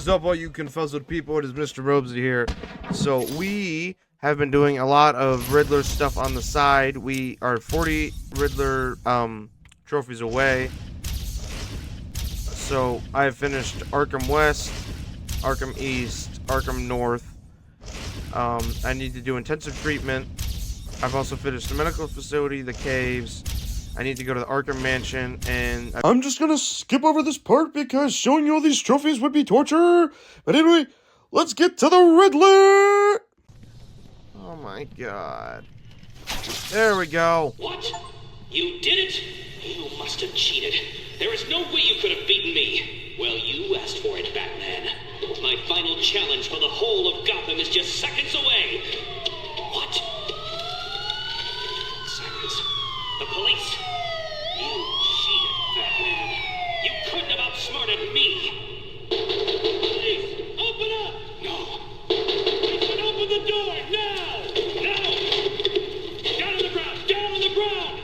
up, all you confuzzled people? It is Mr. Robesy here. So we have been doing a lot of Riddler stuff on the side. We are 40 Riddler trophies away. So I have finished Arkham West, Arkham East, Arkham North. I need to do intensive treatment. I've also finished the medical facility, the caves. I need to go to the Arkham Mansion, and I'm just gonna skip over this part because showing you all these trophies would be torture. But anyway, let's get to the Riddler! Oh my god. There we go. What? You did it? You must have cheated. There is no way you could have beaten me. Well, you asked for it, Batman. My final challenge for the whole of Gotham is just seconds away. What? Seconds? The police? You cheated, Batman. You couldn't have outsmarted me. Police, open up! No. You should open the door, now! Now! Down on the ground! Down on the ground!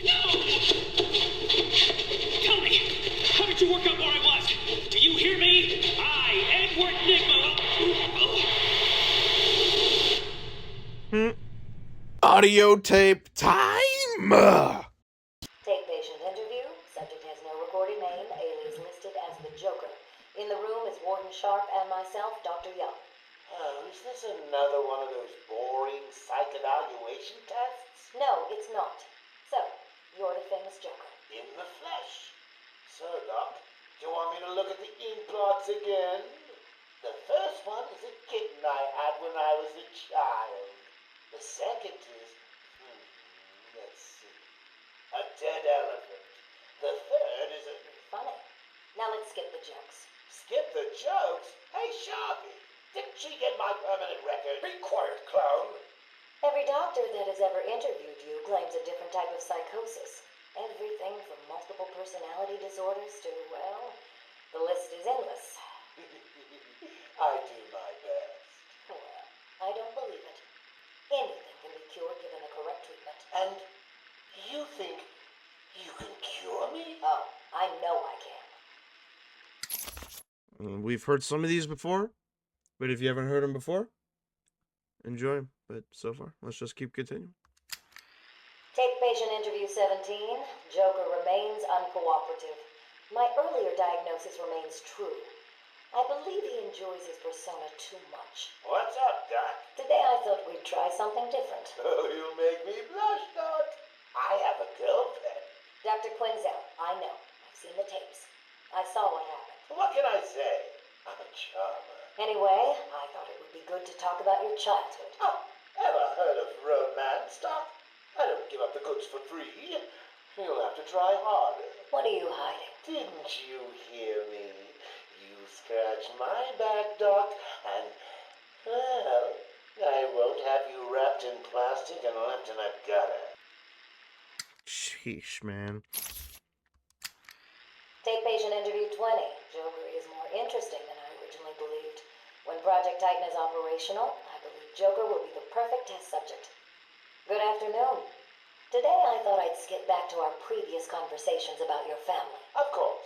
No! Tell me, how did you work out where I was? Do you hear me? I, Edward Nigma. Audio tape time! Take patient interview. Subject has no recorded name. Alias listed as the Joker. In the room is Warden Sharp and myself, Dr. Young. Oh, is this another one of those boring psych evaluation tests? No, it's not. So, you're the famous Joker. In the flesh. So, Doc, do you want me to look at the ink blots again? The first one is a kitten I had when I was a child. The second is, let's see, a dead elephant. The third is a... Funny. Now let's skip the jokes. Skip the jokes? Hey, Sharpie, didn't she get my permanent record? Be quiet, clown. Every doctor that has ever interviewed you claims a different type of psychosis. Everything from multiple personality disorders to, well, the list is endless. I do my best. Well, I don't believe it. Anything can be cured given the correct treatment. And you think you can cure me? Oh, I know I can. We've heard some of these before, but if you haven't heard them before, enjoy them. But so far, let's just keep continuing. Take patient interview 17. Joker remains uncooperative. My earlier diagnosis remains true. I believe he enjoys his persona too much. What's up, Doc? Today I thought we'd try something different. Oh, you make me blush, Doc. I have a girlfriend. Dr. Quinzel, I know. I've seen the tapes. I saw what happened. What can I say? I'm a charmer. Anyway, I thought it would be good to talk about your childhood. Oh, ever heard of romance, Doc? I don't give up the goods for free. You'll have to try harder. What are you hiding? Didn't you hear me? You scratch my back, Doc, and, well, I won't have you wrapped in plastic and left in a gutter. Sheesh, man. Take patient interview 20. Joker is more interesting than I originally believed. When Project Titan is operational, I believe Joker will be the perfect test subject. Good afternoon. Today I thought I'd skip back to our previous conversations about your family. Of course.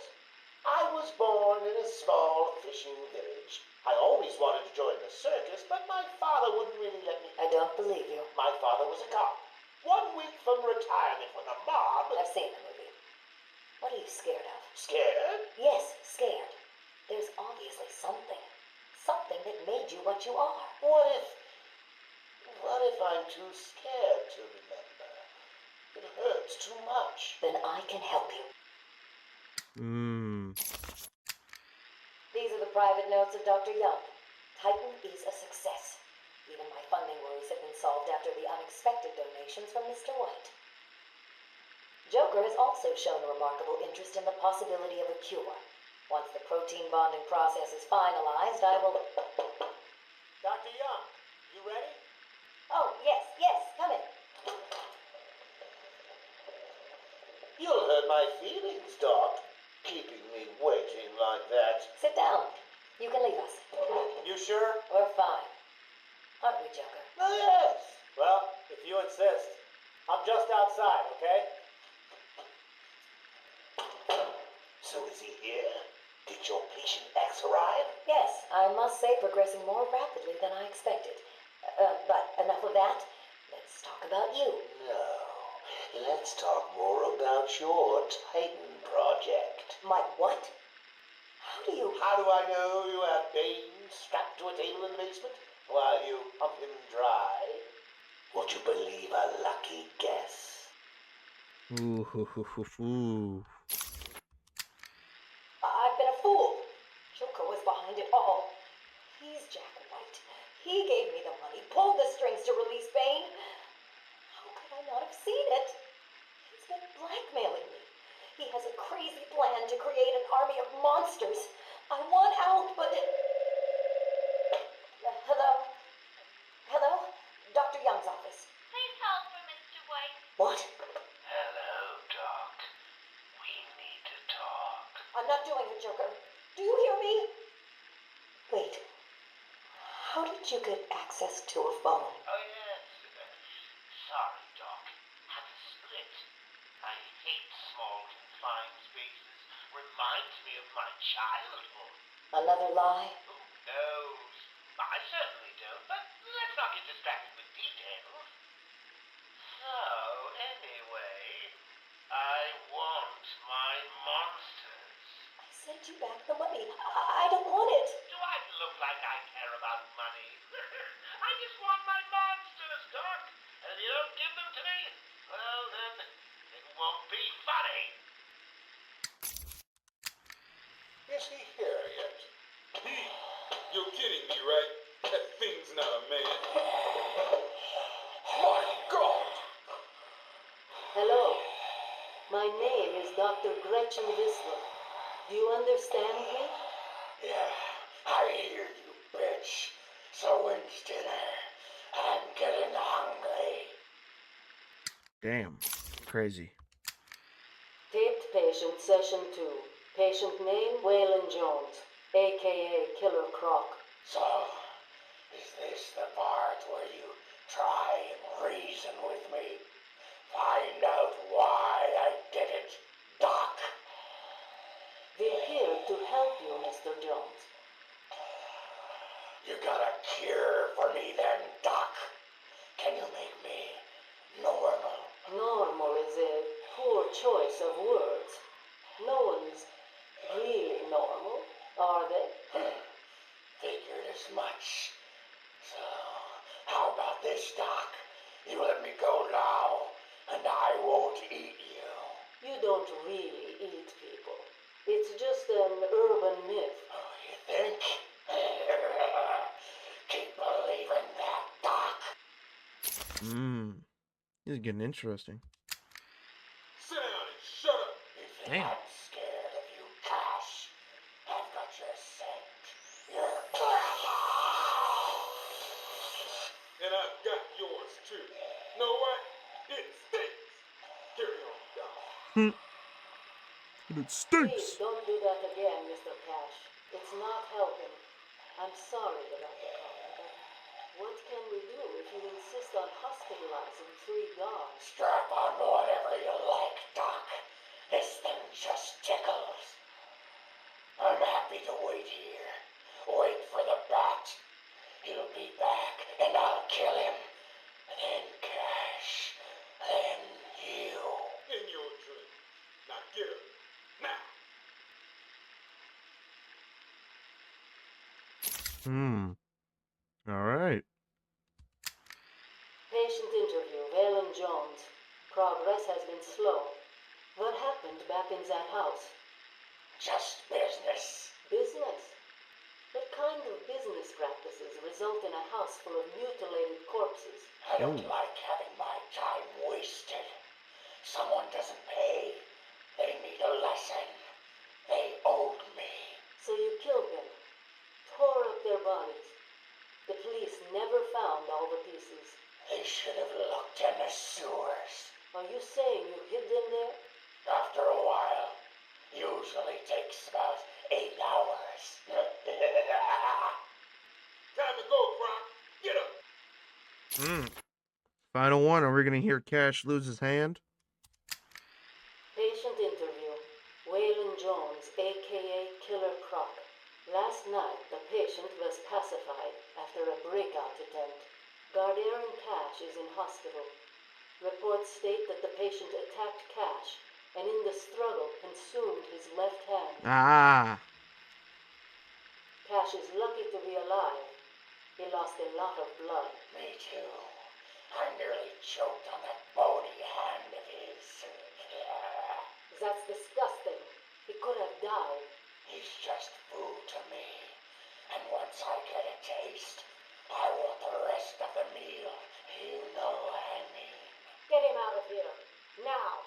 I was born in a small fishing village. I always wanted to join the circus, but my father wouldn't really let me. I don't believe you. My father was a cop. 1 week from retirement when the mob... I've seen the movie. What are you scared of? Scared? Yes, scared. There's obviously something. Something that made you what you are. What if I'm too scared to remember? It hurts too much. Then I can help you. These are the private notes of Dr. Young. Titan is a success. Even my funding worries have been solved after the unexpected donations from Mr. White. Joker has also shown a remarkable interest in the possibility of a cure. Once the protein bonding process is finalized, I will... Dr. Young, you ready? Oh, yes, come in. You'll hurt my feelings, Doc, keeping me waiting like that. Sit down. You can leave us. You sure? We're fine. Aren't we, Joker? Oh, yes. Well, if you insist. I'm just outside, okay? So is he here? Did your patient X arrive? Yes, I must say progressing more rapidly than I expected. But enough of that. Let's talk about you. No. Let's talk more about your Titan project. My what? How How do I know you have Bane strapped to a table in the basement while you pump him dry? Would you believe a lucky guess? Ooh, hoo, hoo, hoo, hoo. I've been a fool. Joker was behind it all. He's Jack White. He gave me the money, pulled the strings to release Bane. How could I not have seen it? He's been blackmailing me. He has a crazy plan to create an army of monsters. I want out, but... Hello? Hello? Dr. Young's office. Please hold for Mr. White. What? Hello, Doc. We need to talk. I'm not doing it, Joker. Do you hear me? Wait. How did you get access to a phone? Oh, yes. Sorry, Doc. Had to split. I hate small, confined spaces. Reminds me of my childhood. Another lie? Who knows? I certainly don't, but let's not get distracted with details. So, anyway, I want my monsters. I sent you back the money. I don't want it. Do I look like I care about money? I just want my monsters, Doc. And if you don't give them to me, well, then it won't be funny. Is he here yet? You're kidding me, right? That thing's not a man. My God! Hello. My name is Dr. Gretchen Whistler. Do you understand me? Yeah, I hear you, bitch. So when's dinner? I'm getting hungry. Damn. Crazy. Taped patient session 2. Patient name Waylon Jones, a.k.a. Killer Croc. So, is this the part where you try and reason with me? Find out why I did it, Doc. We're here to help you, Mr. Jones. You got a cure for me then, Doc? Can you make me normal? Normal is a poor choice of words. No one's really normal, are they? Figured as much. So, how about this, Doc? You let me go now, and I won't eat you. You don't really eat people. It's just an urban myth. Oh, you think? Keep believing that, Doc. This is getting interesting. Sit down and shut up. You think Damn. I'm scared of you, Cash? I've got your scent. You're... And I've got yours too. Know what? It stinks. Carry on, Doc. And it Please stinks. don't do that again, Mr. Cash. It's not helping. I'm sorry about the comment, but what can we do if you insist on hospitalizing 3 guards? Strap on whatever you like, Doc. This thing just tickles. I'm happy to wait here. Wait for the bat. He'll be back, and I'll kill him. Then Cash. Then you. In your dream. Now get up. Now. Alright. Patient interview, Waylon Jones. Progress has been slow. What happened back in that house? Just business. Business? What kind of business practices result in a house full of mutilated corpses? I don't like having my time wasted. Someone doesn't pay. They need a lesson. They owed me. So you killed them, tore up their bodies. The police never found all the pieces. They should have looked in the sewers. Are you saying you hid them there? After a while. Usually takes about 8 hours. Time to go, Frank. Get up. Final one. Are we gonna hear Cash lose his hand? Patient interview. Waylon Jones, a.k.a. Killer breakout attempt. Gardair and Cash is in hospital. Reports state that the patient attacked Cash and in the struggle consumed his left hand. Ah. Cash is lucky to be alive. He lost a lot of blood. Me too. I nearly choked on that bony hand of his. That's disgusting. He could have died. He's just food to me. And once I get a taste, I want the rest of the meal. You know what I mean. Get him out of here. Now.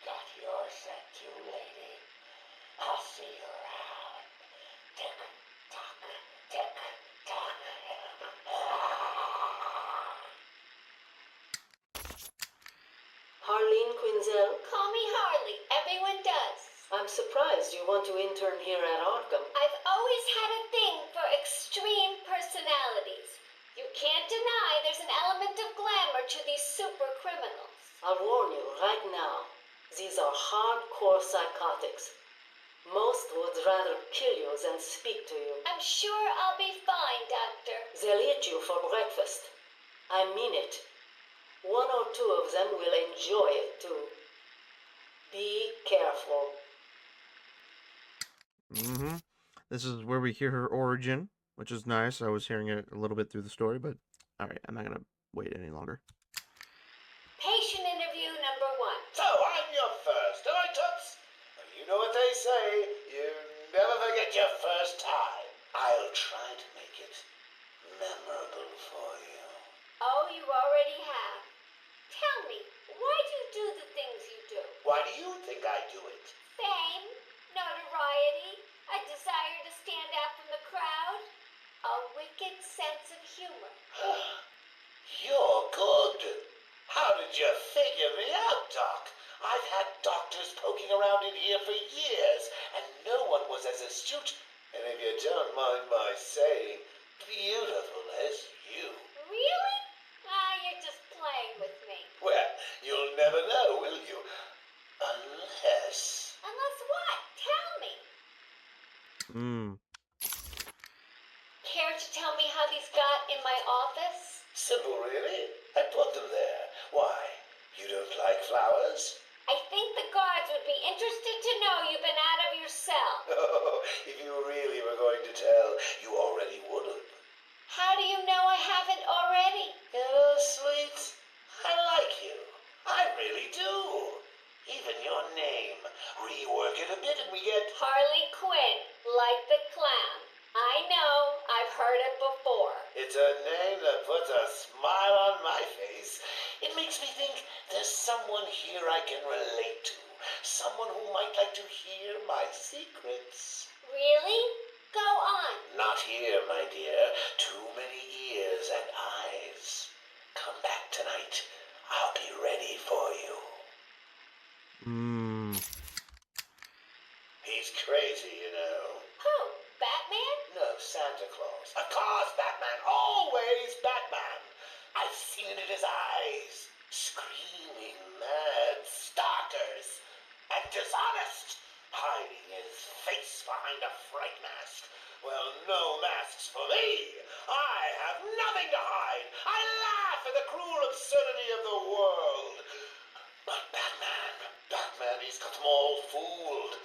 Got your scent too, lady. I'll see you around. Tick tock, tick tock. Harleen Quinzel, Call me Harley. Everyone does. I'm surprised you want to intern here at Arkham. I've always had a thing for extreme personalities. You can't deny there's an element of glamour to these super criminals. I'll warn you right now. These are hardcore psychotics. Most would rather kill you than speak to you. I'm sure I'll be fine, Doctor. They'll eat you for breakfast. I mean it. One or two of them will enjoy it too. Be careful. This is where we hear her origin, which is nice. I was hearing it a little bit through the story, but alright, I'm not gonna wait any longer. Patient interview number 1. So I'm your first, am I, Toots? Well, you know what they say. You never forget your first time. I'll try to make it memorable for you. Oh, you already have. Tell me, why do you do the things you do? Why do you think I do it? Fame, notoriety, a desire to stand out from the crowd, a wicked sense of humor. You're good. How did you figure me out, Doc? I've had doctors poking around in here for years, and no one was as astute, and if you don't mind my saying, beautiful as you. Really? You're just playing with me. Well, you'll never know, will you? Unless... Unless what? Tell me. Care to tell me how these got in my office? Simple, really. I put them there. Why? You don't like flowers? I think the guards would be interested to know you've been out of your cell. Oh, if you really were going to tell, you already would have. How do you know I haven't already? You know, sweet, I like you. I really do. Even your name. Rework it a bit and we get... Harley Quinn, like the clown. I know, I've heard it before. It's a name that puts a smile on my face. It makes me think there's someone here I can relate to. Someone who might like to hear my secrets. Really? Go on. Not here, my dear. Too many ears and eyes. Come back tonight. I'll be ready for you. He's crazy, you know. Who? Batman? No, Santa Claus. Of course, Batman. Always Batman. I've seen it in his eyes. Screaming mad stalkers. And dishonest. Hiding his face behind a fright mask. Well, no masks for me. I have nothing to hide. I laugh at the cruel absurdity of the world. But Batman, he's got them all fooled.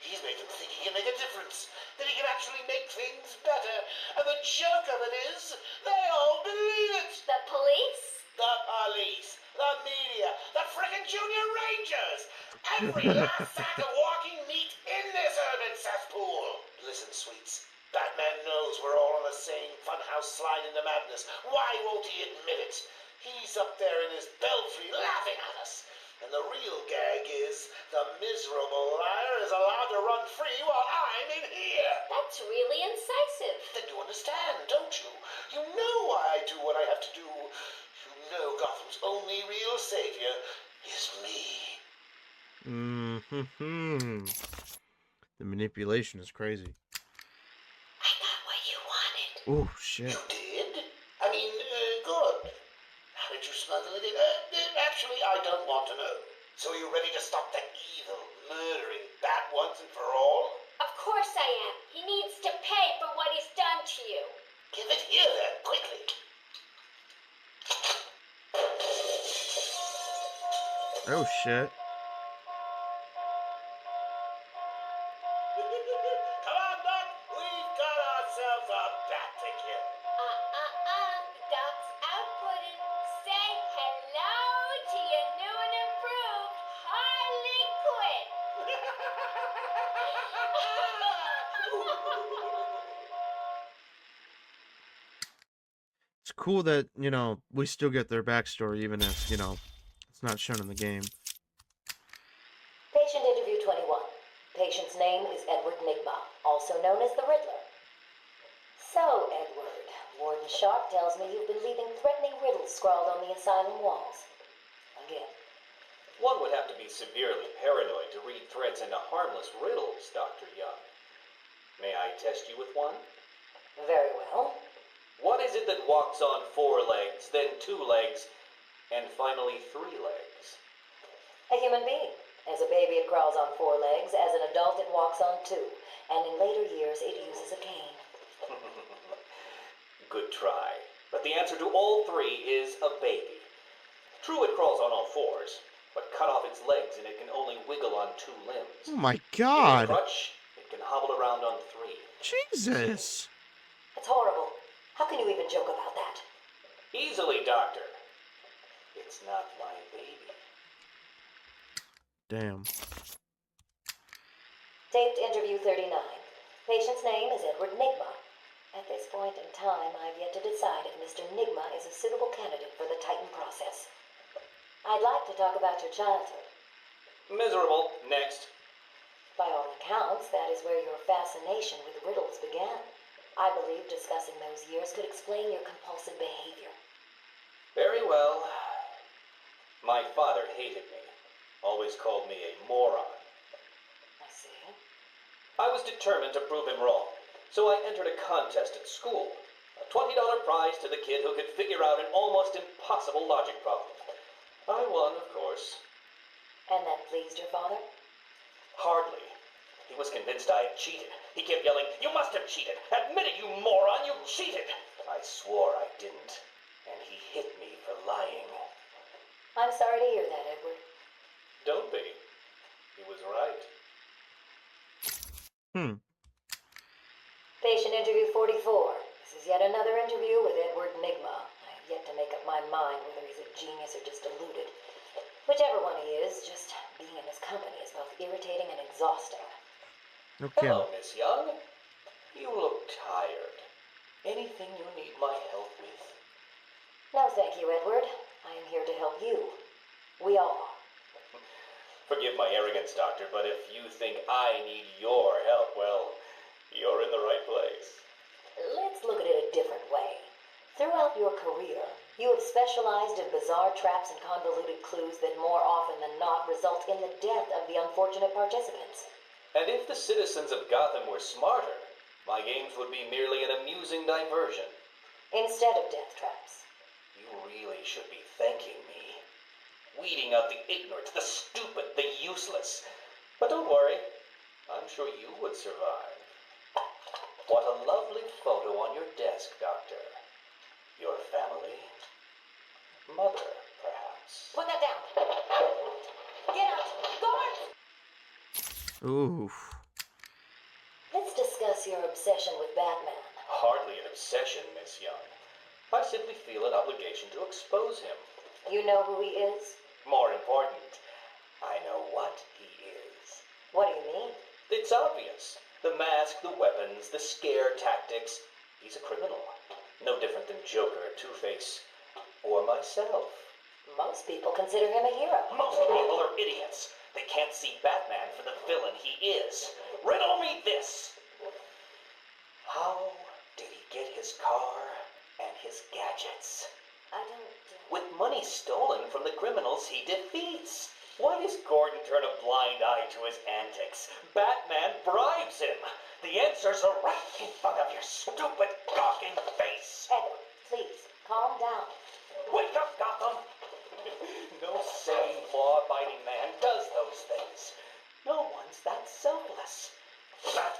He's made them think he can make a difference, that he can actually make things better. And the joke of it is, they all believe it. The police? The police, the media, the frickin' junior rangers. Every last sack of walking meat in this urban cesspool. Listen, sweets. Batman knows we're all on the same funhouse slide into madness. Why won't he admit it? He's up there in his belfry laughing at us. And the real gag is the miserable liar is allowed to run free while I'm in here. That's really incisive. Then you understand, don't you? You know why I do what I have to do. You know Gotham's only real savior is me. The manipulation is crazy. I got what you wanted. Oh, shit. You did? I mean, good. How did you smuggle it in? Actually, I don't want to know. So you ready to stop that evil, murdering bat once and for all? Of course I am. He needs to pay for what he's done to you. Give it here then, quickly. Oh shit. Come on, Doc. We've got ourselves a bat to kill. The doc's outputting. Say hello to your new and improved Harley Quinn. It's cool that, you know, we still get their backstory even if, you know, it's not shown in the game. Patient interview 21. Patient's name is Edward Nigma, also known as the Riddler. So, Edward, Warden Sharp tells me you've been leaving threatening riddles scrawled on the asylum walls. Again. One would have to be severely paranoid to read threats into harmless riddles, Dr. Young. May I test you with one? Very well. What is it that walks on 4 legs, then 2 legs, and finally 3 legs? A human being. As a baby, it crawls on 4 legs. As an adult, it walks on 2. And in later years, it uses a cane. Good try. But the answer to all 3 is a baby. True, it crawls on all 4s, but cut off its legs and it can only wiggle on 2 limbs. Oh my With a god. crutch, it can hobble around on 3. Jesus. It's horrible. How can you even joke about that? Easily, Doctor. It's not my baby. Damn. Taped interview 39. Patient's name is Edward Nigma. At this point in time, I've yet to decide if Mr. Nigma is a suitable candidate for the Titan process. I'd like to talk about your childhood. Miserable. Next. By all accounts, that is where your fascination with riddles began. I believe discussing those years could explain your compulsive behavior. Very well. My father hated me. Always called me a moron. I see. I was determined to prove him wrong, so I entered a contest at school. A $20 prize to the kid who could figure out an almost impossible logic problem. I won, of course. And that pleased your father? Hardly. He was convinced I had cheated. He kept yelling, "You must have cheated! Admit it, you moron! You cheated!" I swore I didn't, and he hit me for lying. I'm sorry to hear that, Edward. Don't be. He was right. Patient interview 44. This is yet another interview with Edward Nigma. I have yet to make up my mind whether he's a genius or just deluded. Whichever one he is, just being in his company is both irritating and exhausting. Okay. Hello, Miss Young. You look tired. Anything you need my help with? No, thank you, Edward. I am here to help you. We all are. Forgive my arrogance, Doctor, but if you think I need your help, well, you're in the right place. Let's look at it a different way. Throughout your career, you have specialized in bizarre traps and convoluted clues that more often than not result in the death of the unfortunate participants. And if the citizens of Gotham were smarter, my games would be merely an amusing diversion. Instead of death traps. You really should be thanking me. Weeding out the ignorant, the stupid, the useless. But don't worry, I'm sure you would survive. What a lovely photo on your desk, Doctor. Your family? Mother, perhaps. Put that down. Get out. Guard! Oof. Let's discuss your obsession with Batman. Hardly an obsession, Miss Young. I simply feel an obligation to expose him. You know who he is? More important, I know what he is. What do you mean? It's obvious. The mask, the weapons, the scare tactics. He's a criminal. No different than Joker, Two-Face, or myself. Most people consider him a hero. Most people are idiots. They can't see Batman for the villain he is. Riddle me this. How did he get his car and his gadgets? I don't... With money stolen from the criminals he defeats. Why does Gordon turn a blind eye to his antics? Batman bribes him. The answers are right in front of your stupid, gawking face. Edward, please, calm down. Wake up, Gotham! No sane, law-abiding man does those things. No one's that selfless. Batman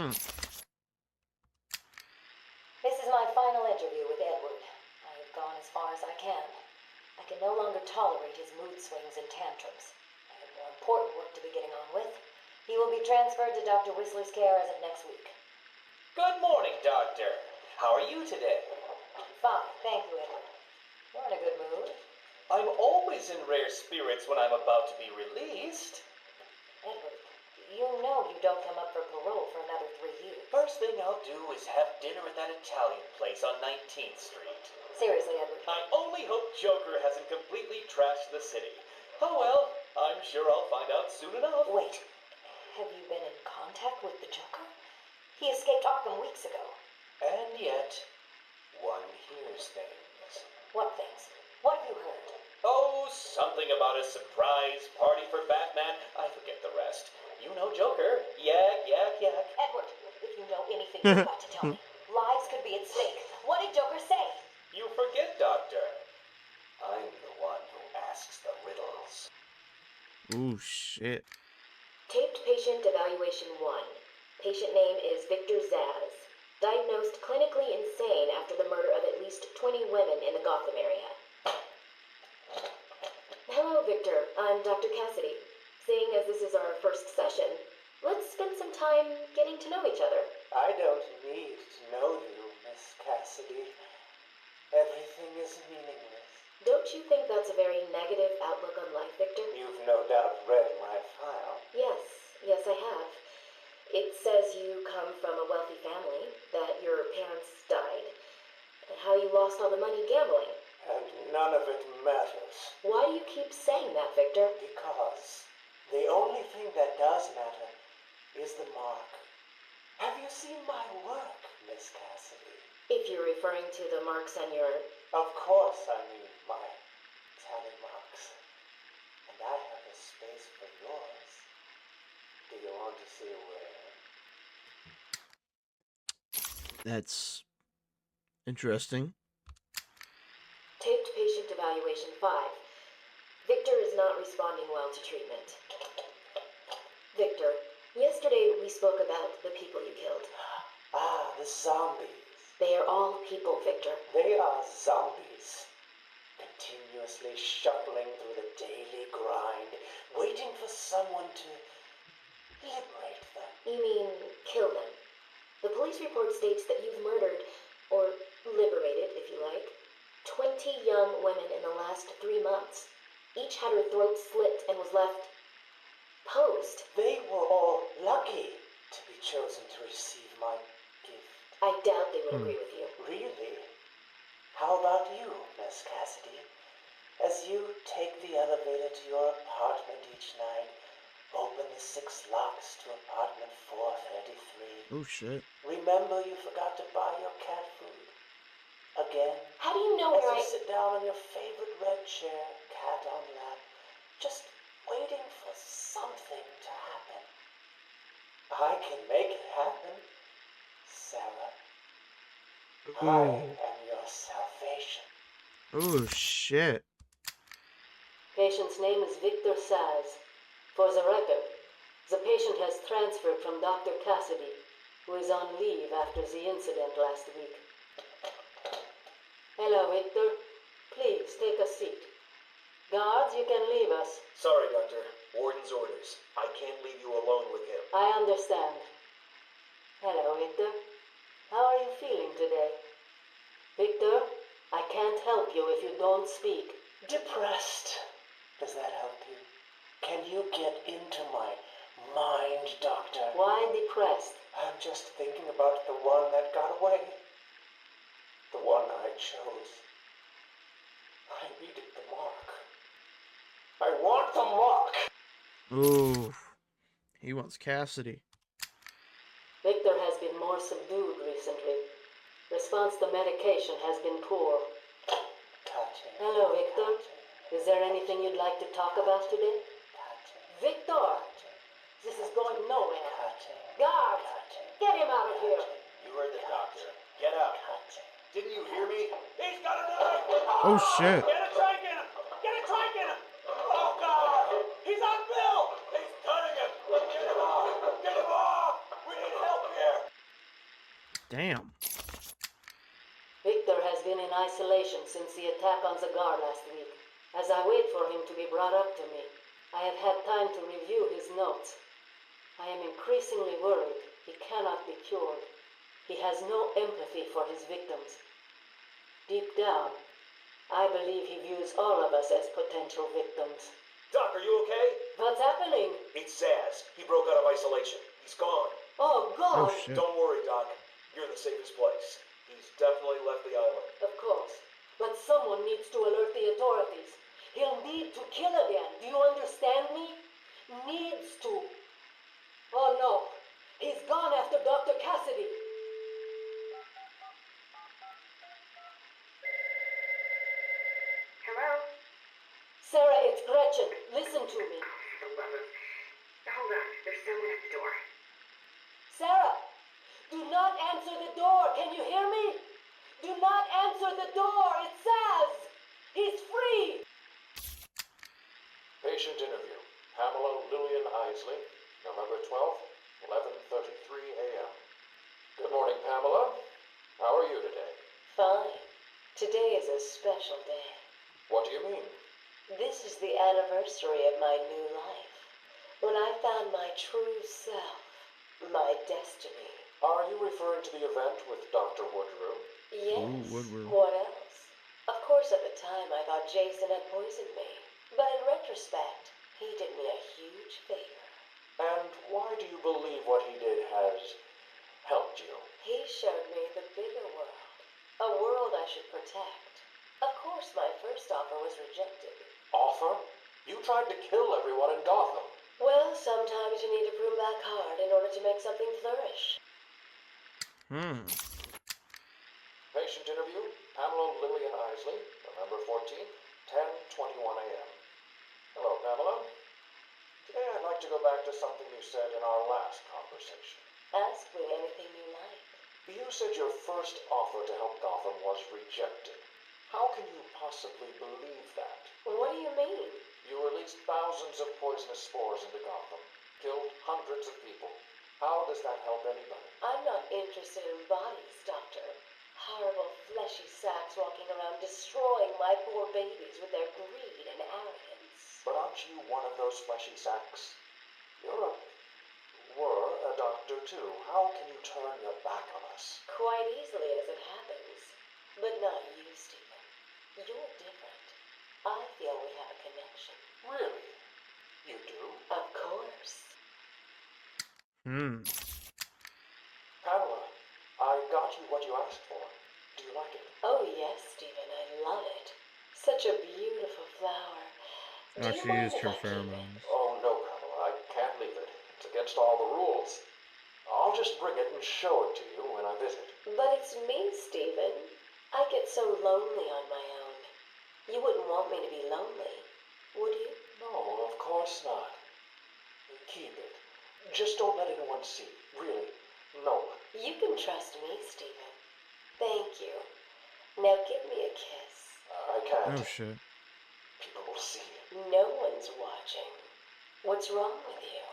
This is my final interview with Edward. I have gone as far as I can. I can no longer tolerate his mood swings and tantrums. I have more important work to be getting on with. He will be transferred to Dr. Whistler's care as of next week. Good morning, Doctor. How are you today? Fine, thank you, Edward. You're in a good mood. I'm always in rare spirits when I'm about to be released. Edward, you know you don't come up for parole for another 3 years. First thing I'll do is have dinner at that Italian place on 19th Street. Seriously, Edward. I only hope Joker hasn't completely trashed the city. Oh well, I'm sure I'll find out soon enough. Wait, have you been in contact with the Joker? He escaped Arkham weeks ago. And yet, one hears things. What things? What have you heard? Oh, something about a surprise party for Batman. I forget the rest. You know Joker. Yak, yak, yak. Edward, if you know anything, you've got to tell me. Lives could be at stake. What did Joker say? You forget, Doctor. I'm the one who asks the riddles. Ooh, shit. Taped patient evaluation 1. Patient name is Victor Zaz. Diagnosed clinically insane after the murder of at least 20 women in the Gotham area. Hello, Victor. I'm Dr. Cassidy. Seeing as this is our first session, let's spend some time getting to know each other. I don't need to know you, Miss Cassidy. Everything is meaningless. Don't you think that's a very negative outlook on life, Victor? You've no doubt read my file. Yes, I have. It says you come from a wealthy family, that your parents died, and how you lost all the money gambling. And none of it matters. Why do you keep saying that, Victor? Because the only thing that does matter is the mark. Have you seen my work, Miss Cassidy? If you're referring to the marks on your... Of course I mean my tally marks. And I have a space for yours. Do you want to see where? That's interesting. Taped patient evaluation 5. Victor is not responding well to treatment. Victor, yesterday we spoke about the people you killed. Ah, the zombies. They are all people, Victor. They are zombies. Continuously shuffling through the daily grind, waiting for someone to liberate them. You mean kill them? The police report states that you've murdered, or liberated, if you like, 20 young women in the last 3 months. Each had her throat slit and was left posed. They were all lucky to be chosen to receive my gift. I doubt they would agree with you. Really? How about you, Miss Cassidy? As you take the elevator to your apartment each night, open the 6 locks to apartment 433. Oh, shit. Remember you forgot to buy your cat food. Again. How do you know As where you sit down on your favorite red chair, cat on lap, just waiting for something to happen. I can make it happen, Sarah. I am your salvation. Oh, shit. Patient's name is Victor Saz. For the record, the patient has transferred from Dr. Cassidy, who is on leave after the incident last week. Hello, Victor. Please take a seat. Guards, you can leave us. Sorry, Doctor. Warden's orders. I can't leave you alone with him. I understand. Hello, Victor. How are you feeling today? Victor, I can't help you if you don't speak. Depressed. Does that help you? Can you get into my mind, Doctor? Why depressed? I'm just thinking about the one that got away. The one I chose. I needed the mark. I want the mark! Oh, he wants Cassidy. Victor has been more subdued recently. Response to medication has been poor. Cutting. Hello, Victor. Is there anything you'd like to talk about today? Victor! This is going nowhere. Guards! Get him out of here! You heard the doctor. Get out. Didn't you hear me? He's got a knife! Oh, shit. Get a try, get him! Get a try, get him! Oh, God! He's on Bill! He's cutting him! Get him off! Get him off! We need help here! Damn. Victor has been in isolation since the attack on Zagar last week. As I wait for him to be brought up to me, I have had time to review his notes. I am increasingly worried he cannot be cured. He has no empathy for his victims. Deep down, I believe he views all of us as potential victims. Doc, are you okay? What's happening? It's Zaz. He broke out of isolation. He's gone. Oh, God! Oh shit. Don't worry, Doc. You're in the safest place. He's definitely left the island. Of course. But someone needs to alert the authorities. He'll need to kill again. Do you understand me? Needs to. Oh no. He's gone after Dr. Cassidy. Hello? Sarah, it's Gretchen. Listen to me. For the love of... Hold on. There's someone at the door. Sarah! Do not answer the door. Can you hear me? Do not answer the door. It's Saz. He's free. Patient interview. Pamela Lillian Isley, November 12th, 11:33 a.m. Good morning, Pamela. How are you today? Fine. Today is a special day. What do you mean? This is the anniversary of my new life. When I found my true self. My destiny. Are you referring to the event with Dr. Woodrow? Yes. Ooh, Woodward. What else? Of course, at the time, I thought Jason had poisoned me. But in retrospect, he did me a huge favor. And why do you believe what he did has helped you? He showed me the bigger world. A world I should protect. Of course, my first offer was rejected. Offer? You tried to kill everyone in Gotham. Well, sometimes you need to prune back hard in order to make something flourish. Patient interview. Pamela Lillian Isley, November 14th, 10:21 a.m. Hello, Pamela. Today I'd like to go back to something you said in our last conversation. Ask me anything you like. You said your first offer to help Gotham was rejected. How can you possibly believe that? What do you mean? You released thousands of poisonous spores into Gotham, killed hundreds of people. How does that help anybody? I'm not interested in bodies, Doctor. Horrible fleshy sacks walking around destroying my poor babies with their greed and arrogance. But aren't you one of those fleshy sacks? Were a doctor too. How can you turn your back on us? Quite easily as it happens. But not you, Stephen. You're different. I feel we have a connection. Really? You do? Of course. Pamela, I got you what you asked for. Do you like it? Oh, yes, Stephen, I love it. Such a beautiful flower. Oh, Do you she mind used if her I keep it? pheromones. Oh, no, Pamela, I can't leave it. It's against all the rules. I'll just bring it and show it to you when I visit. But it's me, Stephen. I get so lonely on my own. You wouldn't want me to be lonely, would you? No, of course not. Keep it. Just don't let anyone see. Really, no one. You can trust me, Stephen. Thank you. Now give me a kiss. I can't. Oh shit. People will see. No one's watching. What's wrong with you?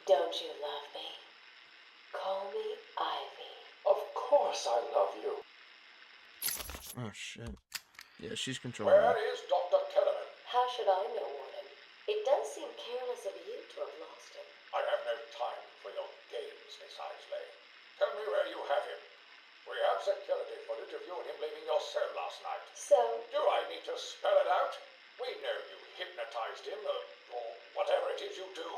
Don't you love me? Call me Ivy. Of course I love you. Oh shit. Yeah, she's controlling Where me. is Dr. Kellerman? How should I know, Warden? It does seem careless of you to have lost him. I have no time for your games, Miss Isley. Tell me where you have him. We have security footage of you and him leaving your cell last night. So, Do I need to spell it out? We know you hypnotized him, or whatever it is you do.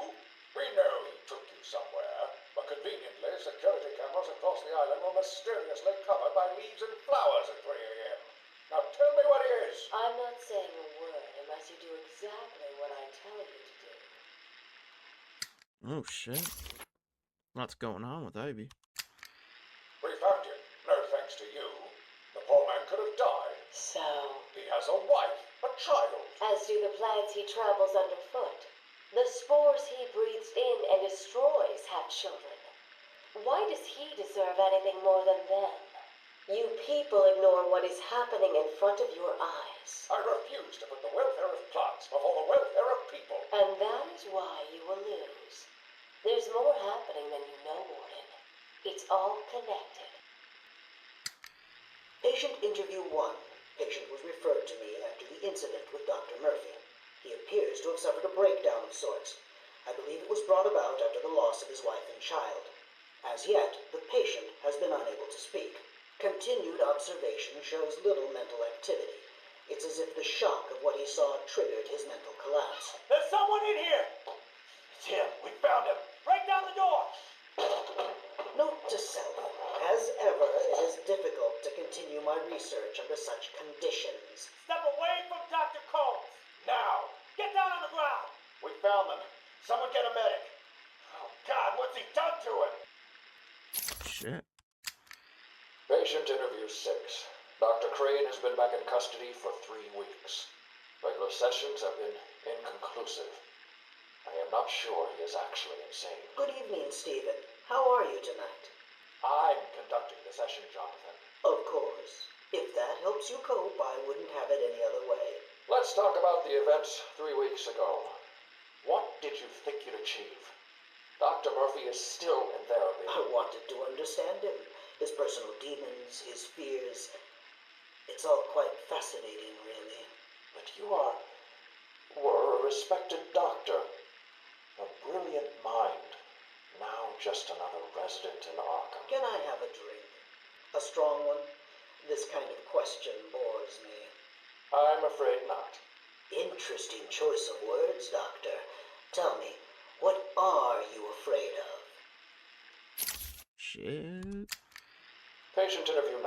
We know he took you somewhere, but conveniently, security cameras across the island were mysteriously covered by leaves and flowers at 3 a.m. Now tell me what he is. I'm not saying a word unless you do exactly what I tell you to do. Oh shit. Lots going on with Ivy. We found him, no thanks to you. The poor man could have died. So, He has a wife, a child. as do the plants he travels underfoot. The spores he breathes in and destroys have children. Why does he deserve anything more than them? You people ignore what is happening in front of your eyes. I refuse to put the welfare of plants before the welfare of people. And that is why you will lose. There's more happening than you know, Warden. It's all connected. Patient interview 1. Patient was referred to me after the incident with Dr. Murphy. He appears to have suffered a breakdown of sorts. I believe it was brought about after the loss of his wife and child. As yet, the patient has been unable to speak. Continued observation shows little mental activity. It's as if the shock of what he saw triggered his mental collapse. There's someone in here! It's him. We found him. Break down the door! Note to self. As ever, it is difficult to continue my research under such conditions. Step away from Dr. Combs! Now! Get down on the ground! We found them. Someone get a medic. Oh, God, what's he done to him? Shit. Patient interview 6. Dr. Crane has been back in custody for 3 weeks. Regular sessions have been inconclusive. I am not sure he is actually insane. Good evening, Stephen. How are you tonight? I'm conducting the session, Jonathan. Of course. If that helps you cope, I wouldn't have it any other way. Let's talk about the events 3 weeks ago. What did you think you'd achieve? Dr. Murphy is still in therapy. I wanted to understand him. His personal demons, his fears. It's all quite fascinating, really. But you were a respected doctor. A brilliant mind. Now just another resident in Arkham. Can I have a drink? A strong one? This kind of question bores me. I'm afraid not. Interesting choice of words, Doctor. Tell me, what are you afraid of? Shit. Patient interview 9.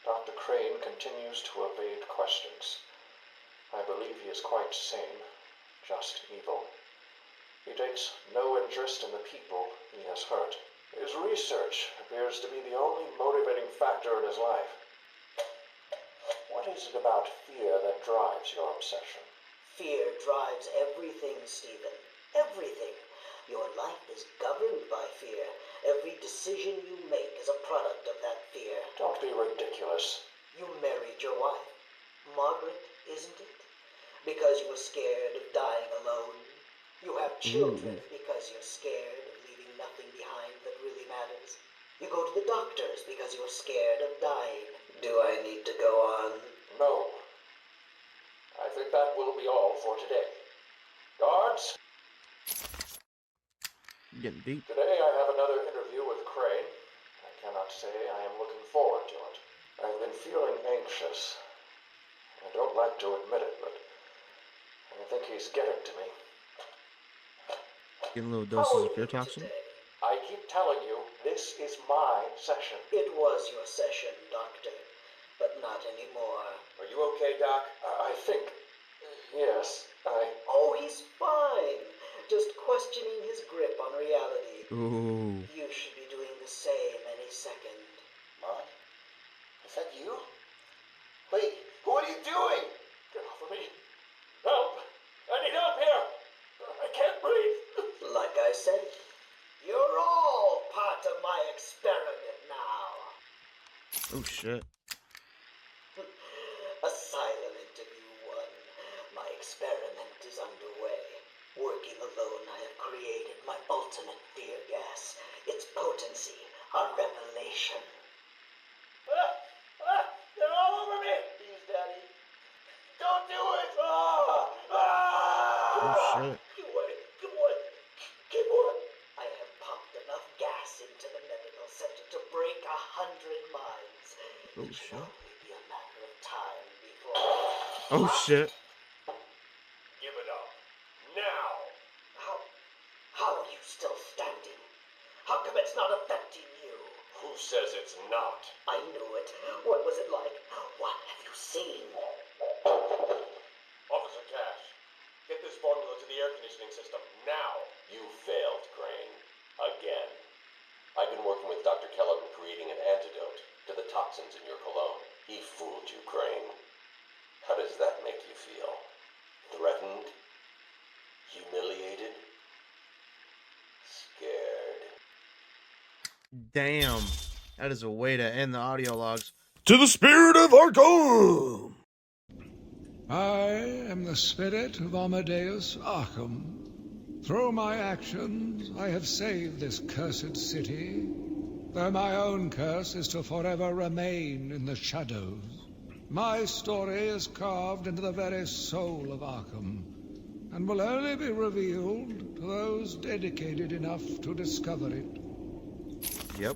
Dr. Crane continues to evade questions. I believe he is quite sane, just evil. He takes no interest in the people he has hurt. His research appears to be the only motivating factor in his life. What is it about fear that drives your obsession? Fear drives everything, Stephen. Everything. Your life is governed by fear. Every decision you make is a product of that fear. Don't be ridiculous. You married your wife, Margaret, isn't it? Because you were scared of dying alone. You have children because you're scared of leaving nothing behind that really matters. You go to the doctors because you're scared of dying. Do I need to go on? No. I think that will be all for today. Guards? Getting deep. Today I have another interview with Crane. I cannot say I am looking forward to it. I've been feeling anxious. I don't like to admit it, but I think he's getting to me. Getting little doses of fear toxin. I keep telling you, this is my session. It was your session, Doctor, but not anymore. Are you okay, Doc? I think. Yes, Oh, he's fine. Just questioning his grip on reality. Ooh. You should be doing the same any second. Mom? Is that you? Wait, what are you doing? Get off of me. Help! I need help here! I can't breathe! Like I said, you're all part of my experiment now. Oh shit. Asylum interview 1. My experiment is underway. Working alone, I have created my ultimate fear gas. Its potency, a revelation. They're all over me! Please, Daddy. Don't do it! Oh shit. Keep on. I have pumped enough gas into the medical center to break 100 minds. Oh It shit. should only be a matter of time before... Oh shit. Give it up. Now! How are you still standing? How come it's not affecting you? Who says it's not? I knew it. What was it like? What have you seen? Officer Cash, get this formula to the air conditioning system now. You failed, Crane. Again. I've been working with Dr. Kellogg creating an antidote to the toxins in your cologne. He fooled you, Crane. How does that make you feel? Threatened? Humiliated? Scared? Damn. That is a way to end the audio logs. To the spirit of Arkham! I am the spirit of Amadeus Arkham. Through my actions, I have saved this cursed city. though my own curse is to forever remain in the shadows. My story is carved into the very soul of Arkham, and will only be revealed to those dedicated enough to discover it. Yep.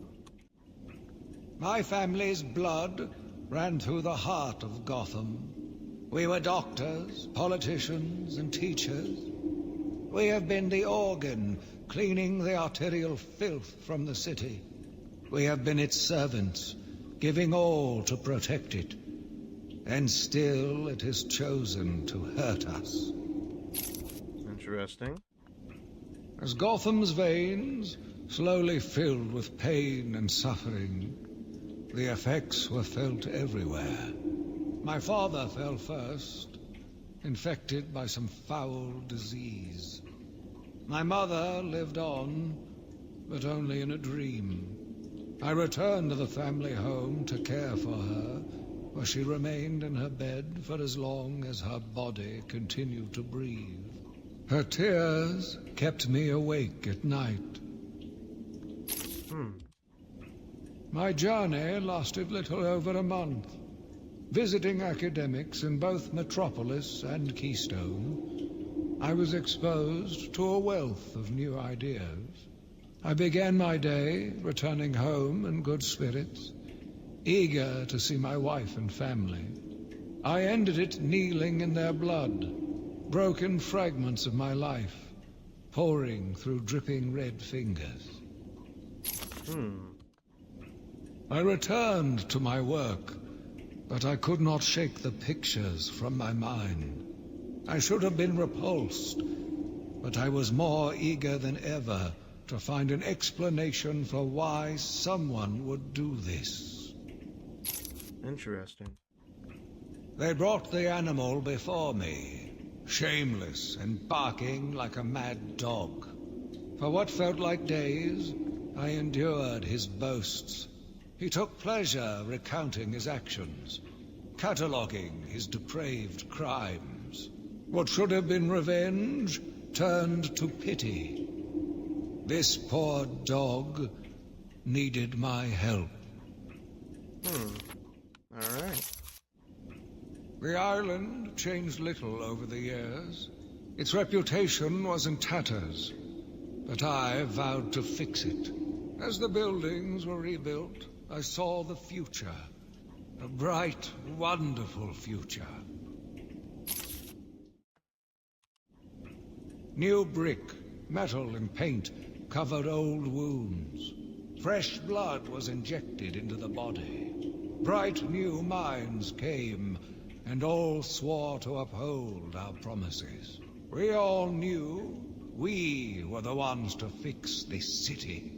My family's blood ran through the heart of Gotham. We were doctors, politicians, and teachers. We have been the organ cleaning the arterial filth from the city. We have been its servants, giving all to protect it. And still it has chosen to hurt us. Interesting. As Gotham's veins slowly filled with pain and suffering, the effects were felt everywhere. My father fell first, infected by some foul disease. My mother lived on, but only in a dream. I returned to the family home to care for her, where she remained in her bed for as long as her body continued to breathe. Her tears kept me awake at night. My journey lasted little over a month. Visiting academics in both Metropolis and Keystone, I was exposed to a wealth of new ideas. I began my day returning home in good spirits, eager to see my wife and family. I ended it kneeling in their blood, broken fragments of my life, pouring through dripping red fingers. I returned to my work, but I could not shake the pictures from my mind. I should have been repulsed, but I was more eager than ever to find an explanation for why someone would do this. Interesting. They brought the animal before me, shameless and barking like a mad dog. For what felt like days, I endured his boasts. He took pleasure recounting his actions, cataloguing his depraved crimes. What should have been revenge turned to pity. This poor dog needed my help. All right. The island changed little over the years. Its reputation was in tatters, but I vowed to fix it. As the buildings were rebuilt, I saw the future. A bright, wonderful future. New brick, metal, and paint covered old wounds. Fresh blood was injected into the body. Bright new minds came, and all swore to uphold our promises. We all knew we were the ones to fix this city,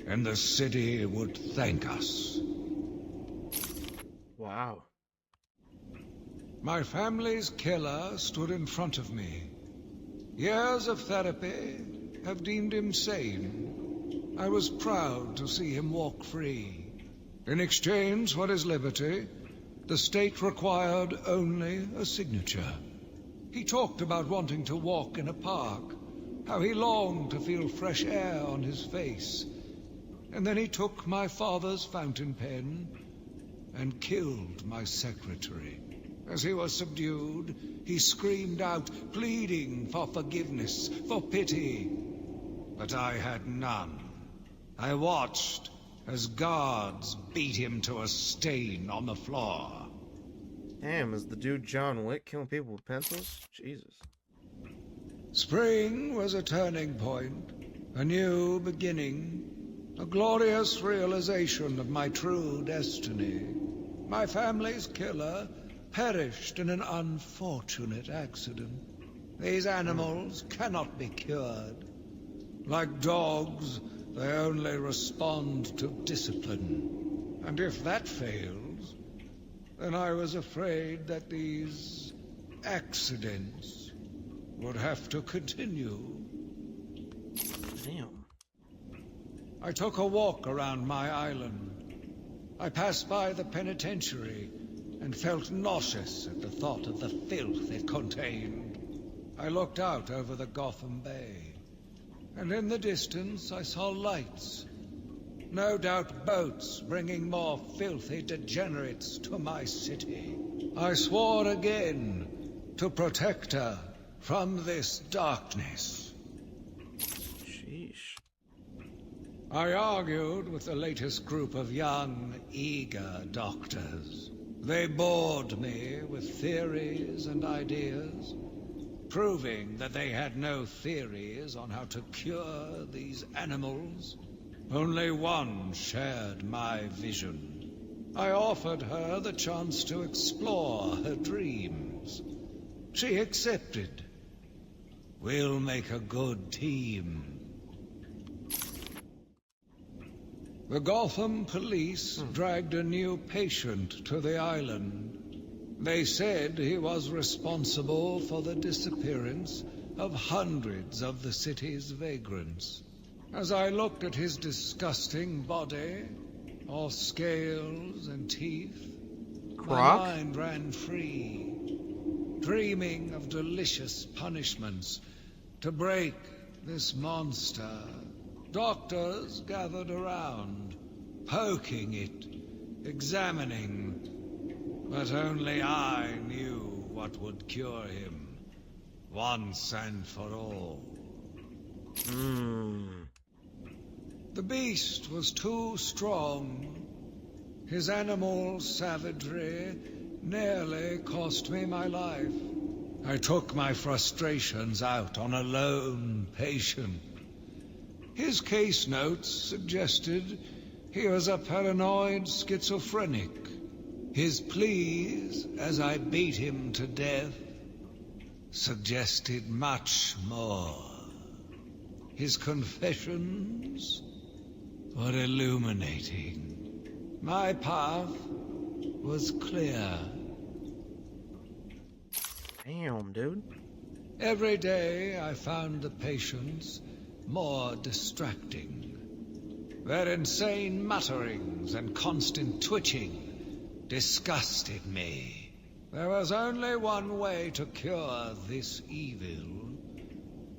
and the city would thank us. Wow. My family's killer stood in front of me. Years of therapy have deemed him sane. I was proud to see him walk free. In exchange for his liberty, the state required only a signature. He talked about wanting to walk in a park, how he longed to feel fresh air on his face. And then he took my father's fountain pen and killed my secretary. As he was subdued, he screamed out, pleading for forgiveness, for pity. But I had none. I watched as guards beat him to a stain on the floor. Damn, is the dude John Wick killing people with pencils? Jesus. Spring was a turning point, a new beginning, a glorious realization of my true destiny. My family's killer perished in an unfortunate accident. These animals cannot be cured. Like dogs, they only respond to discipline. And if that fails, then I was afraid that these accidents would have to continue. Damn. I took a walk around my island. I passed by the penitentiary and felt nauseous at the thought of the filth it contained. I looked out over the Gotham Bay, and in the distance I saw lights. No doubt boats bringing more filthy degenerates to my city. I swore again to protect her from this darkness. Sheesh. I argued with the latest group of young, eager doctors. They bored me with theories and ideas, proving that they had no theories on how to cure these animals. Only one shared my vision. I offered her the chance to explore her dreams. She accepted. We'll make a good team. The Gotham police dragged a new patient to the island. They said he was responsible for the disappearance of hundreds of the city's vagrants. As I looked at his disgusting body, all scales and teeth, my mind ran free, dreaming of delicious punishments to break this monster. Doctors gathered around, poking it, examining, but only I knew what would cure him, once and for all. The beast was too strong. His animal savagery nearly cost me my life. I took my frustrations out on a lone patient. His case notes suggested he was a paranoid schizophrenic. His pleas, as I beat him to death, suggested much more. His confessions were illuminating. My path was clear. Damn, dude. Every day I found the patients more distracting. Their insane mutterings and constant twitching disgusted me. There was only one way to cure this evil.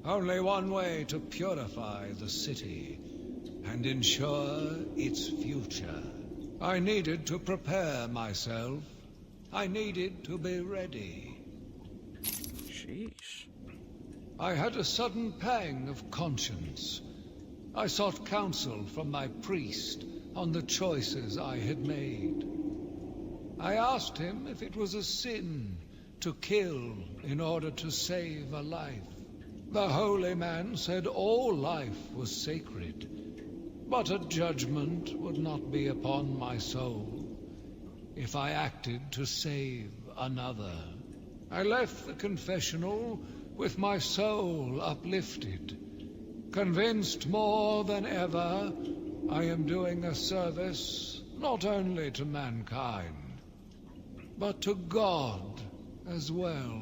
Only one way to purify the city and ensure its future. I needed to prepare myself. I needed to be ready. Sheesh. I had a sudden pang of conscience. I sought counsel from my priest on the choices I had made. I asked him if it was a sin to kill in order to save a life. The holy man said all life was sacred, but a judgment would not be upon my soul if I acted to save another. I left the confessional with my soul uplifted, convinced more than ever I am doing a service not only to mankind, but to God as well.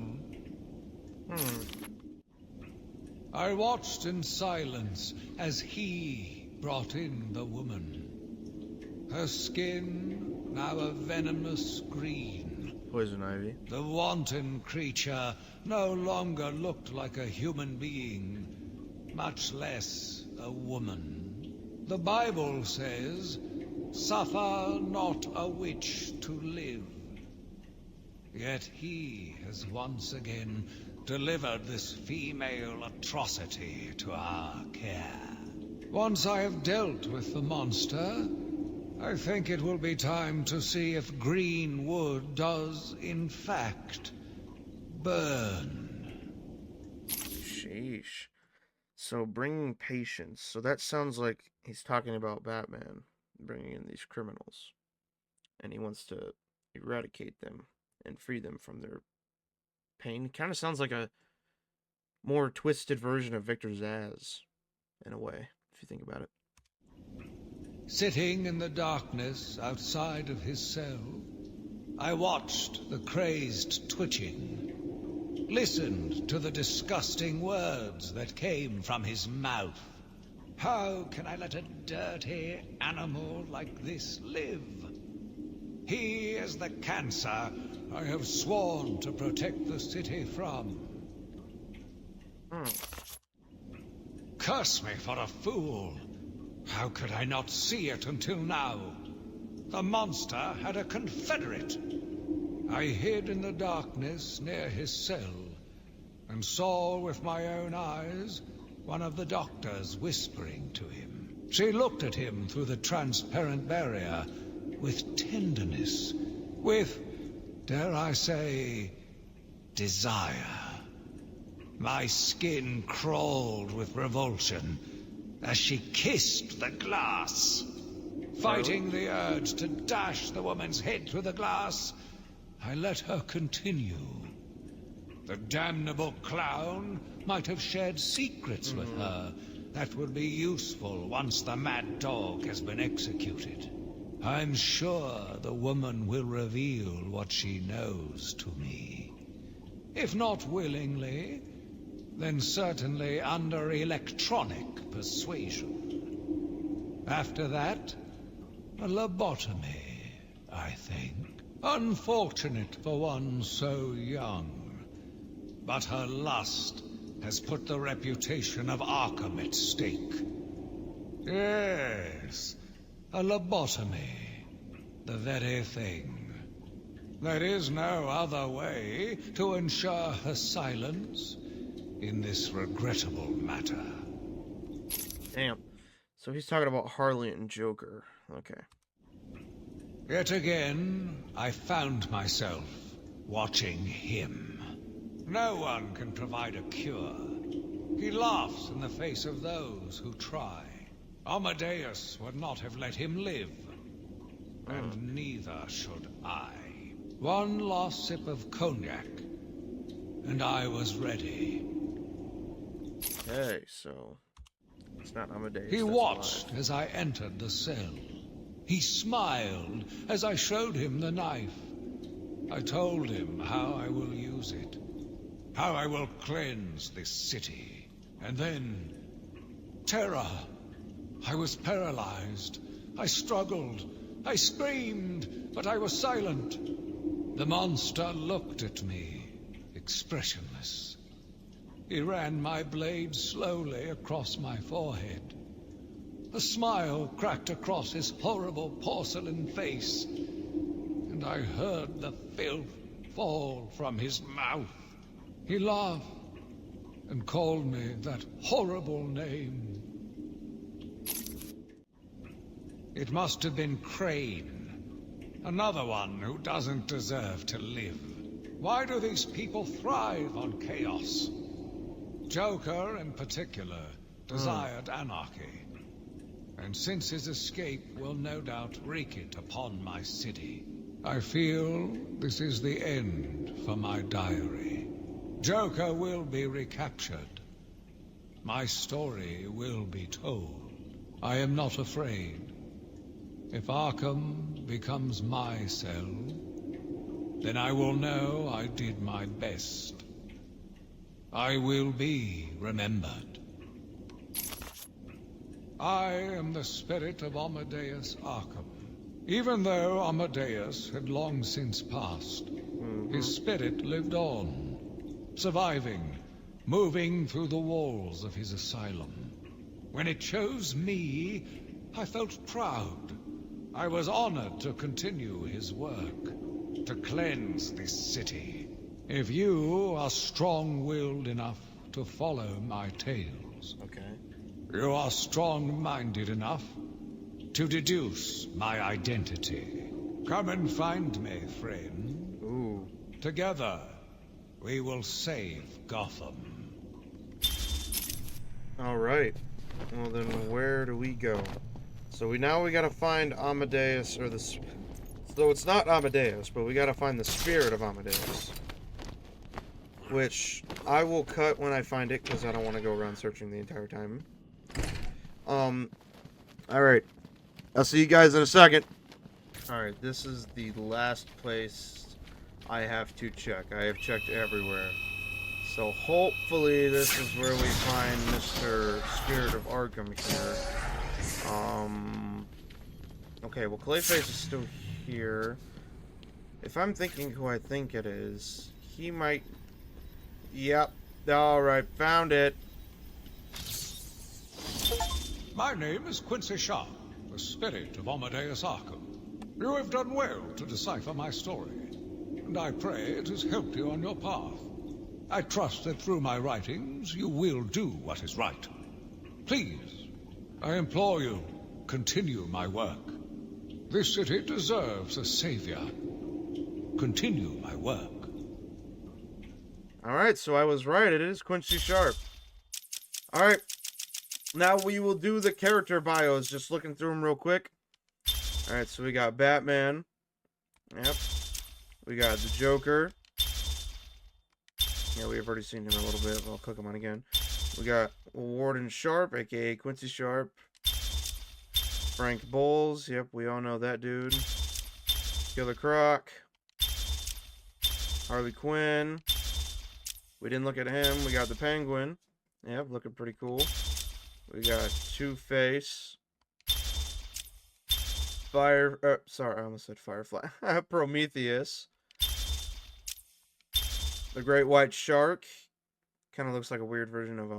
I watched in silence as he brought in the woman. Her skin now a venomous green. Poison ivy. The wanton creature no longer looked like a human being, much less a woman. The Bible says, "Suffer not a witch to live." Yet he has once again delivered this female atrocity to our care. Once I have dealt with the monster, I think it will be time to see if green wood does, in fact, burn. Sheesh. So bringing patience. So that sounds like he's talking about Batman bringing in these criminals. And he wants to eradicate them and free them from their pain. Kind of sounds like a more twisted version of Victor Zsasz, in a way, if you think about it. Sitting in the darkness outside of his cell, I watched the crazed twitching, listened to the disgusting words that came from his mouth. How can I let a dirty animal like this live? He is the cancer I have sworn to protect the city from. Curse me for a fool. How could I not see it until now? The monster had a confederate. I hid in the darkness near his cell, and saw with my own eyes one of the doctors whispering to him. She looked at him through the transparent barrier with tenderness, with, dare I say, desire. My skin crawled with revulsion as she kissed the glass. Fighting the urge to dash the woman's head through the glass, I let her continue. The damnable clown might have shared secrets with her that would be useful once the mad dog has been executed. I'm sure the woman will reveal what she knows to me. If not willingly, then certainly under electronic persuasion. After that, a lobotomy, I think. Unfortunate for one so young. But her lust has put the reputation of Arkham at stake. Yes, a lobotomy. The very thing. There is no other way to ensure her silence in this regrettable matter. Damn. So he's talking about Harley and Joker. Okay. Yet again, I found myself watching him. No one can provide a cure. He laughs in the face of those who try. Amadeus would not have let him live. And neither should I. One last sip of cognac, and I was ready. Okay, so it's not Amadeus. He watched as I entered the cell. He smiled as I showed him the knife. I told him how I will use it, how I will cleanse this city. And then, terror. I was paralyzed. I struggled. I screamed, but I was silent. The monster looked at me, expressionless. He ran my blade slowly across my forehead. A smile cracked across his horrible porcelain face, and I heard the filth fall from his mouth. He laughed and called me that horrible name. It must have been Crane, another one who doesn't deserve to live. Why do these people thrive on chaos? Joker, in particular, desired anarchy. And since his escape will no doubt wreak it upon my city, I feel this is the end for my diary. Joker will be recaptured. My story will be told. I am not afraid. If Arkham becomes my cell, then I will know I did my best. I will be remembered. I am the spirit of Amadeus Arkham. Even though Amadeus had long since passed, his spirit lived on, surviving, moving through the walls of his asylum. When it chose me, I felt proud. I was honored to continue his work, to cleanse this city. If you are strong-willed enough to follow my tales, you are strong-minded enough to deduce my identity. Come and find me, friend. Ooh. Together, we will save Gotham. Alright. Well then, where do we go? So we gotta find Amadeus, or the... So it's not Amadeus, but we gotta find the spirit of Amadeus. Which I will cut when I find it, because I don't want to go around searching the entire time. Alright. I'll see you guys in a second. Alright, this is the last place I have to check. I have checked everywhere. So hopefully this is where we find Mr. Spirit of Arkham here. Okay, well Clayface is still here. If I'm thinking who I think it is, he might... Yep. Alright, found it. My name is Quincy Sharp, the spirit of Amadeus Arkham. You have done well to decipher my story, and I pray it has helped you on your path. I trust that through my writings you will do what is right. Please, I implore you, continue my work. This city deserves a savior. Continue my work. Alright, so I was right. It is Quincy Sharp. Alright. Now we will do the character bios. Just looking through them real quick. Alright, so we got Batman. Yep. We got the Joker. Yeah, we've already seen him a little bit, but I'll click him on again. We got Warden Sharp, aka Quincy Sharp. Frank Bowles. Yep, we all know that dude. Killer Croc. Harley Quinn. We didn't look at him. We got the Penguin. Yep, looking pretty cool. We got Two-Face. Sorry, I almost said Firefly. Prometheus. The Great White Shark. Kind of looks like a weird version of,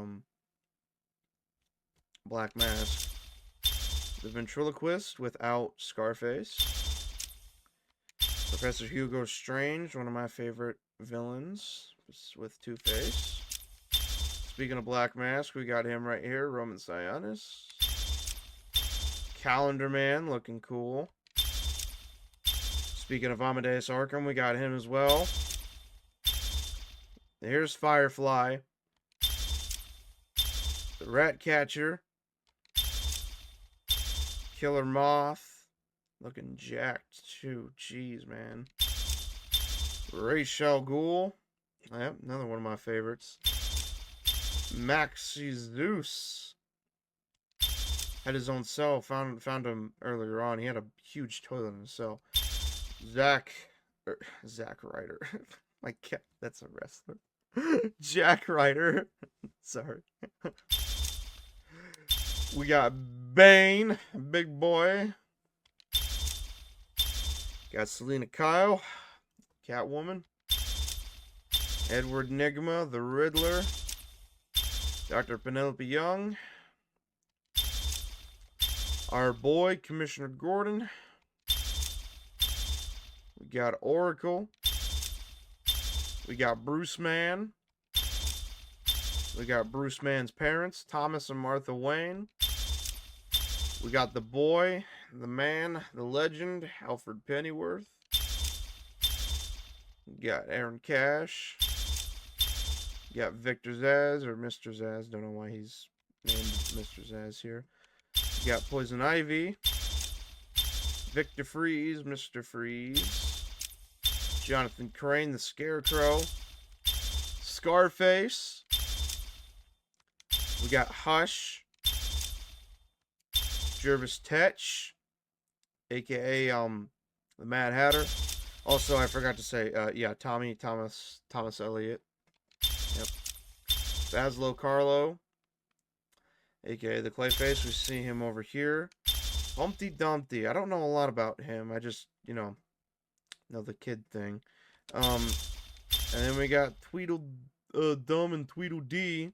Black Mask. The Ventriloquist without Scarface. Professor Hugo Strange, one of my favorite villains, with Two-Face. Speaking of Black Mask, we got him right here, Roman Sionis. Calendar Man, looking cool. Speaking of Amadeus Arkham, we got him as well. Here's Firefly. The Ratcatcher. Killer Moth. Looking jacked too. Jeez, man. Ra's al Ghul. Yep, another one of my favorites. Maxi Zeus. Had his own cell. Found him earlier on. He had a huge toilet in his cell. Zack Ryder. My cat. That's a wrestler. Jack Ryder. Sorry. We got Bane. Big boy. Got Selena Kyle. Catwoman. Edward Nygma. The Riddler. Dr. Penelope Young. Our boy, Commissioner Gordon. We got Oracle. We got Bruce Mann. We got Bruce Mann's parents, Thomas and Martha Wayne. We got the boy, the man, the legend, Alfred Pennyworth. We got Aaron Cash. We got Victor Zsasz, or Mr. Zsasz. Don't know why he's named Mr. Zsasz here. We got Poison Ivy. Victor Freeze, Mr. Freeze. Jonathan Crane, the Scarecrow. Scarface. We got Hush. Jervis Tetch, aka the Mad Hatter. Also, I forgot to say, yeah, Thomas Elliott. Yep. Laszlo Carlo, aka the Clayface. We see him over here. Humpty Dumpty. I don't know a lot about him. I just, know the kid thing. And then we got Tweedledum and Tweedledee.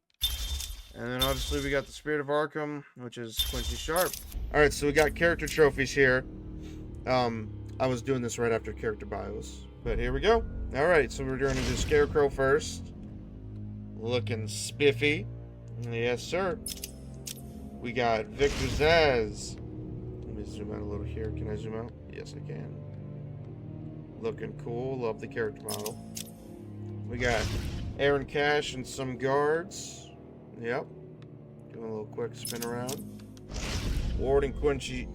And then obviously we got the Spirit of Arkham, which is Quincy Sharp. Alright, so we got character trophies here. I was doing this right after character bios. But here we go. Alright, so we're going to do Scarecrow first. Looking spiffy. Yes, sir. We got Victor Zsasz. Let me zoom out a little here. Can I zoom out? Yes, I can. Looking cool. Love the character model. We got Aaron Cash and some guards. Yep. Doing a little quick spin around. Warden Quincy.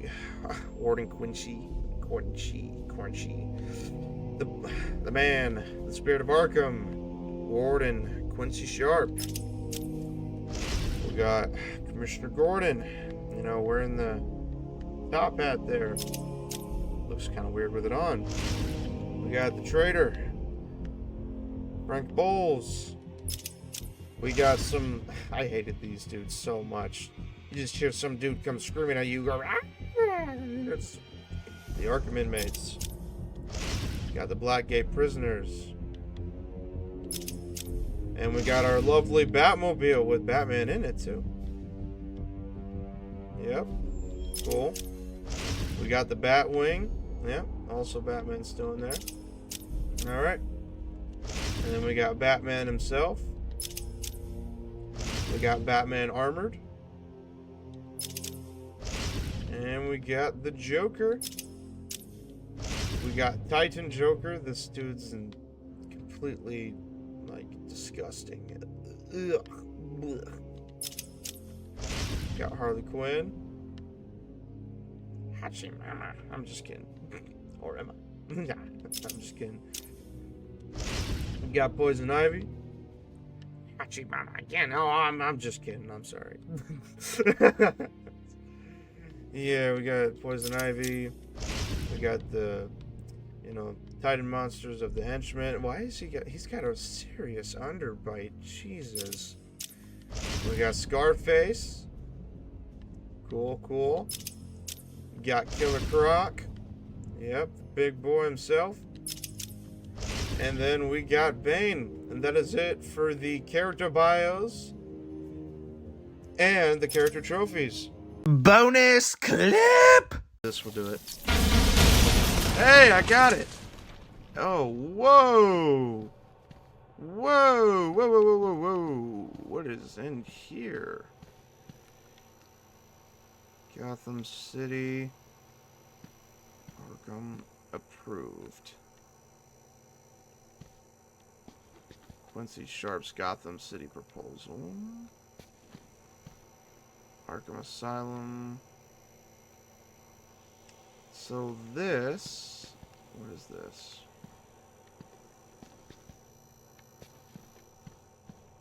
The man, the Spirit of Arkham. Warden Quincy Sharp. We got Commissioner Gordon. Wearing the top hat there. Looks kind of weird with it on. We got the Traitor. Frank Bowles. We got some... I hated these dudes so much. You just hear some dude come screaming at you. Go, it's the Arkham inmates. Got the Blackgate prisoners. And we got our lovely Batmobile with Batman in it, too. Yep. Cool. We got the Batwing. Yep. Also Batman still in there. Alright. And then we got Batman himself. We got Batman armored. And we got the Joker. We got Titan Joker. This dude's completely, like, disgusting. Ugh. Blech. Got Harley Quinn. Hachi Mama. I'm just kidding. Or am I? Nah, I'm just kidding. We got Poison Ivy. Hachi Mama again. Oh, I'm just kidding. I'm sorry. Yeah, we got Poison Ivy. We got the, Titan monsters of the Henchmen. Why is he's got a serious underbite. Jesus. We got Scarface. Cool. Got Killer Croc. Yep, the big boy himself. And then we got Bane. And that is it for the character bios and the character trophies. Bonus clip! This will do it. Hey, I got it! Oh, whoa! Whoa! What is in here? Gotham City. Arkham approved. Quincy Sharp's Gotham City proposal. Arkham Asylum. So this... What is this?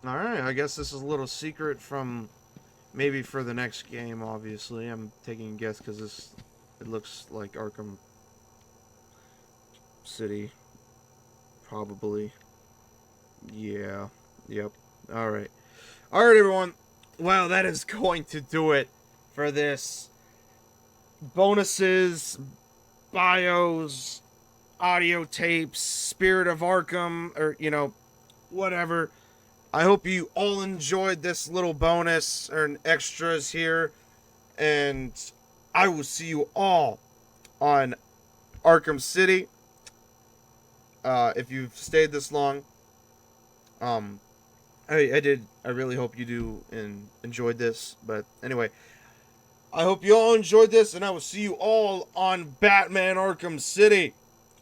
Alright, I guess this is a little secret from... Maybe for the next game, obviously. I'm taking a guess because it looks like Arkham City. Probably. Yeah. Yep. Alright. Alright, everyone. Well, that is going to do it for this. Bonuses, bios, audio tapes, Spirit of Arkham, or, whatever. I hope you all enjoyed this little bonus or extras here. And I will see you all on Arkham City. If you've stayed this long. I really hope you do and enjoyed this. But anyway, I hope you all enjoyed this, and I will see you all on Batman Arkham City.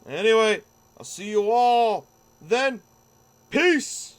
Anyway, I'll see you all then. Peace!